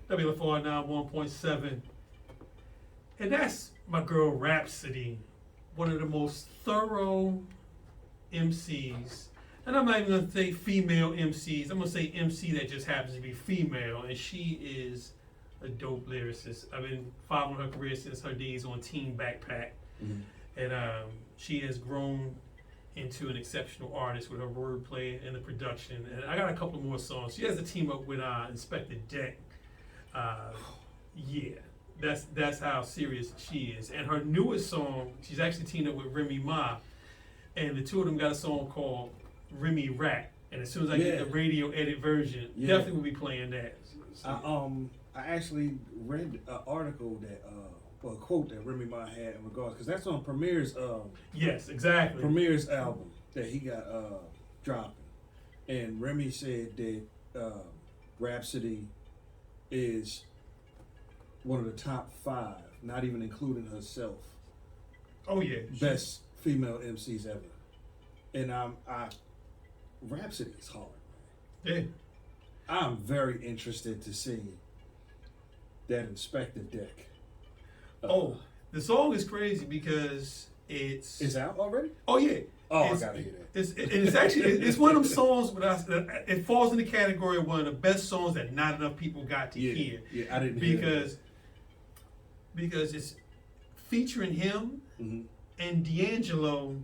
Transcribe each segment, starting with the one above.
WFR 91.7. And that's my girl Rhapsody, one of the most thorough MCs. And I'm not even going to say female MCs. I'm going to say MC that just happens to be female. And she is a dope lyricist. I've been following her career since her days on Team Backpack. Mm-hmm. And she has grown into an exceptional artist with her wordplay and the production. And I got a couple more songs. She has a team up with Inspector Deck. Yeah, that's how serious she is. And her newest song, she's actually teamed up with Remy Ma. And the two of them got a song called Remy Rap. And as soon as I get the radio edit version, definitely will be playing that. So, I actually read an article that, or a quote that Remy Ma had in regards, because that's on Premier's. Yes, exactly. Premier's album that he got dropping, and Remy said that Rhapsody is one of the top 5, not even including herself. Oh yeah, best female MCs ever, and Rhapsody is hard. Yeah, I'm very interested to see that Inspector Deck. The song is crazy because it's out already. Oh yeah. Oh, I gotta hear that. It's actually it's one of them songs, but it falls in the category of one of the best songs that not enough people got to hear. Yeah, I didn't hear because it's featuring him and D'Angelo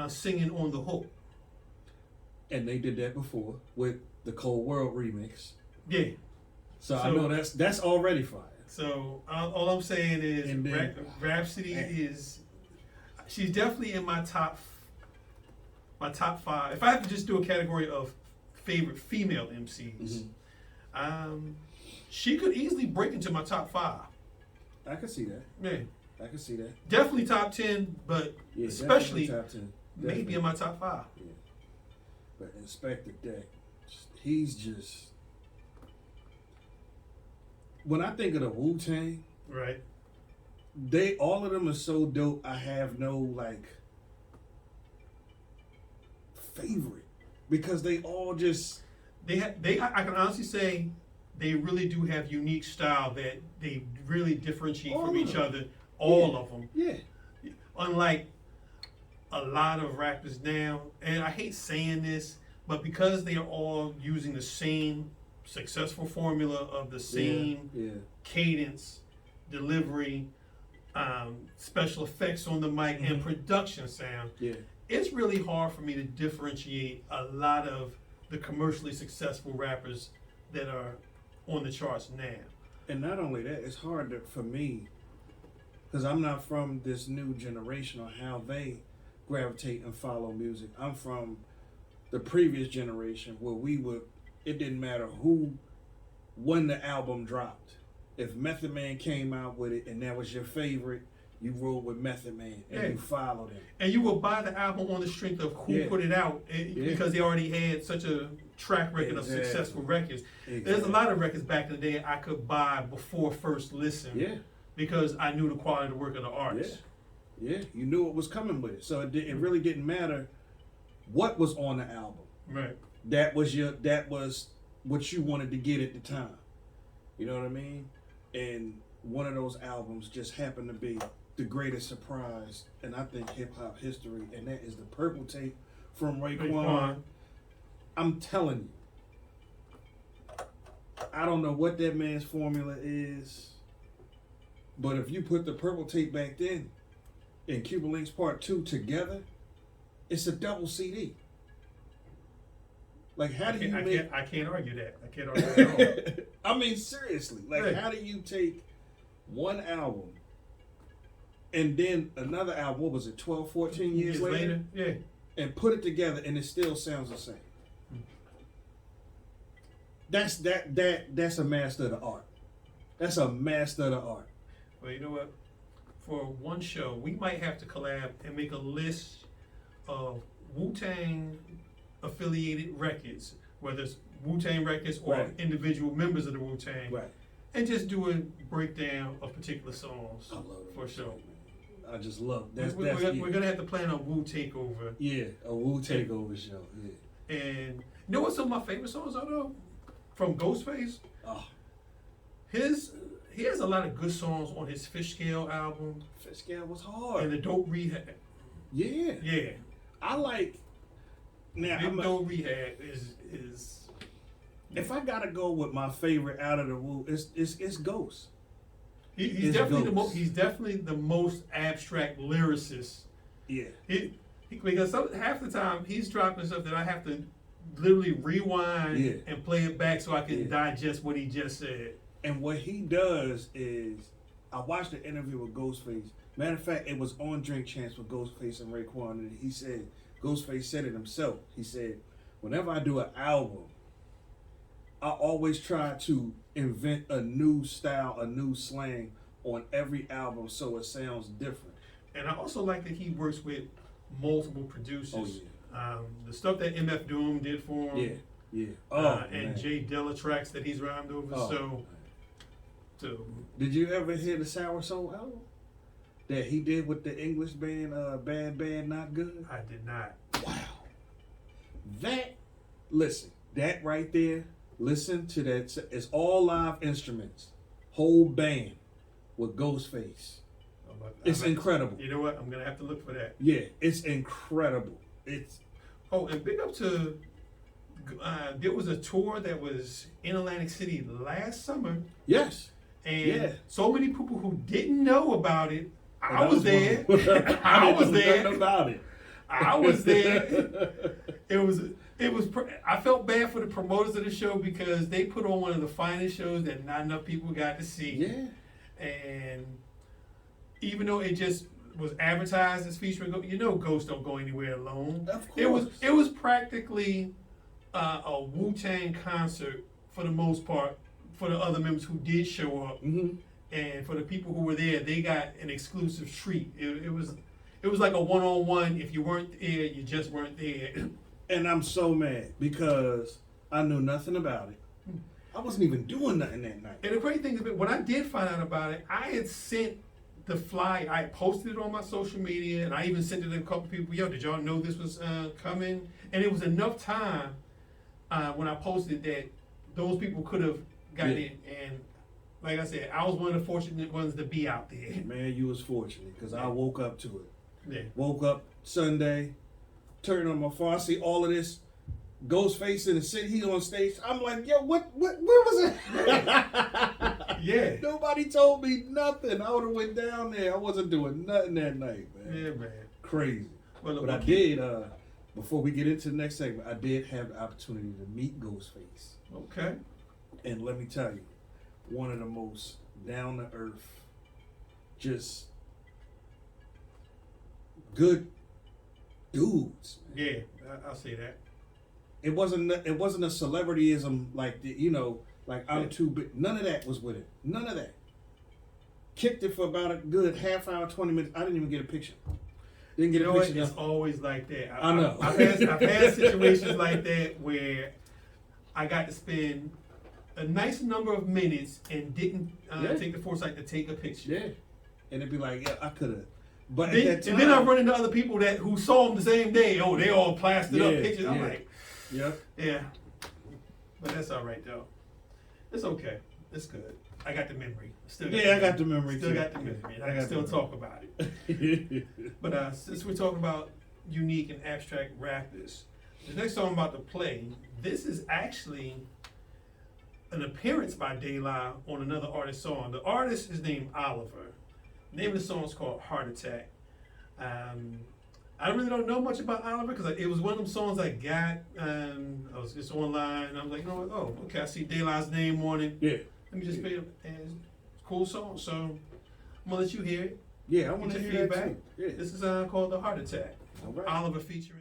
singing on the hook. And they did that before with the Cold World remix. Yeah. So I know that's already fire. So all I'm saying is Rhapsody she's definitely in my top 5. If I have to just do a category of favorite female MCs, she could easily break into my top 5. I can see that. Yeah. I can see that. Definitely top 10, but especially top 10. Maybe in my top 5. Yeah. But Inspector Deck, he's just. When I think of the Wu-Tang, right? All of them are so dope. I have no favorite because they all just. I can honestly say they really do have unique style that they really differentiate from each other. All of them. Yeah. Unlike a lot of rappers now, and I hate saying this, but because they are all using the same successful formula of the same cadence, delivery, special effects on the mic, and production sound, it's really hard for me to differentiate a lot of the commercially successful rappers that are on the charts now. And not only that, it's hard for me, because I'm not from this new generation or how they gravitate and follow music. I'm from the previous generation where it didn't matter when the album dropped. If Method Man came out with it and that was your favorite, you rolled with Method Man and you followed him. And you will buy the album on the strength of who put it out because they already had such a track record of successful records. There's a lot of records back in the day I could buy before first listen because I knew the quality of the work of the artist. Yeah, you knew what was coming with it. So it really didn't matter what was on the album. Right. That was what you wanted to get at the time. You know what I mean? And one of those albums just happened to be the greatest surprise in, I think, hip-hop history, and that is the Purple Tape from Raekwon. I'm telling you, I don't know what that man's formula is, but if you put the Purple Tape back then and Cuban Links Part 2 together, it's a double CD. Like, how do you make... I can't argue that. I can't argue that at all. I mean, seriously. Like, how do you take one album and then another album, what was it, 12, 14 years later? Yeah. And put it together and it still sounds the same. That's a master of the art. That's a master of the art. Well, you know what? For one show, we might have to collab and make a list of Wu-Tang affiliated records, whether it's Wu-Tang records or individual members of the Wu-Tang, and just do a breakdown of particular songs for sure. I just love that. We're gonna have to plan a Wu takeover. Yeah, a Wu takeover show. Yeah. And you know what some of my favorite songs are though? From Ghostface? Oh. he has a lot of good songs on his Fish Scale album Fitzgerald was hard. and the Dope Rehab. Yeah. Yeah, I like. Now, Big Dope Rehab is. if I gotta go with my favorite out of the Wu, it's Ghost. He's It's definitely Ghost. he's definitely the most abstract lyricist. Yeah. Because half the time he's dropping stuff that I have to literally rewind and play it back so I can digest what he just said. And what he does is, I watched the interview with Ghostface. Matter of fact, it was on Drink Champs with Ghostface and Raekwon, and he said, Ghostface said it himself. He said, whenever I do an album, I always try to invent a new style, a new slang on every album so it sounds different. And I also like that he works with multiple producers. Oh, yeah. The stuff that MF Doom did for him. Yeah. And man. Jay Dilla tracks that he's rhymed over. Oh, So did you ever hear the Sour Soul album that he did with the English band Bad Bad Not Good? I did not. Wow. That right there, listen to that. It's all live instruments, whole band with Ghostface. It's incredible. You know what? I'm gonna have to look for that. Yeah, it's incredible. And big up to. There was a tour that was in Atlantic City last summer. Yes. And so many people who didn't know about it. I was there. I was there. About it. I was there. It was. I felt bad for the promoters of the show because they put on one of the finest shows that not enough people got to see. Yeah. And even though it just was advertised as featuring, Ghost don't go anywhere alone. Of course. It was practically a Wu-Tang concert for the most part for the other members who did show up. Mm-hmm. And for the people who were there, they got an exclusive treat. It was like a one-on-one. If you weren't there, you just weren't there. And I'm so mad because I knew nothing about it. I wasn't even doing nothing that night. And the great thing is, when I did find out about it, I had sent the flyer. I posted it on my social media, and I even sent it to a couple people. Yo, did y'all know this was coming? And it was enough time when I posted that those people could have gotten in. And like I said, I was one of the fortunate ones to be out there. Man, you was fortunate because I woke up to it. Yeah. Woke up Sunday, turned on my phone, I see all of this Ghostface in the city, he on stage. I'm like, yo, where was it? Yeah. Nobody told me nothing. I would have went down there. I wasn't doing nothing that night, man. Yeah, man. Crazy. Well, but I did, before we get into the next segment, I did have the opportunity to meet Ghostface. Okay. And let me tell you, one of the most down-to-earth, just good dudes. Yeah, I'll say that. It wasn't a celebrityism like like I'm too big. None of that was with it. None of that. Kicked it for about a good half hour, 20 minutes. I didn't even get a picture. Didn't get a picture. It's always like that. I know. I've had situations like that where I got to spend a nice number of minutes and didn't take the foresight to take a picture. Yeah. And it'd be like, yeah, I could have. But then, at that time, and then I run into other people who saw them the same day. Oh, they all plastered up pictures. I'm like, yeah. But that's all right though. It's okay. It's good. I got the memory. I got the memory. Still got the memory. I can still talk about it. But since we're talking about unique and abstract rappers, the next song I'm about to play, this is actually an appearance by De La on another artist's song. The artist is named Oliver. The name of the song is called Heart Attack. I really don't know much about Oliver because it was one of them songs I got. I was just online and I was like, you know what? Oh, okay, I see De La's name on it. Yeah. Let me just play it. And it's a cool song. So I'm going to let you hear it. Yeah, I want to hear feedback. that too. Yeah. This is called The Heart Attack. All right. Oliver featuring.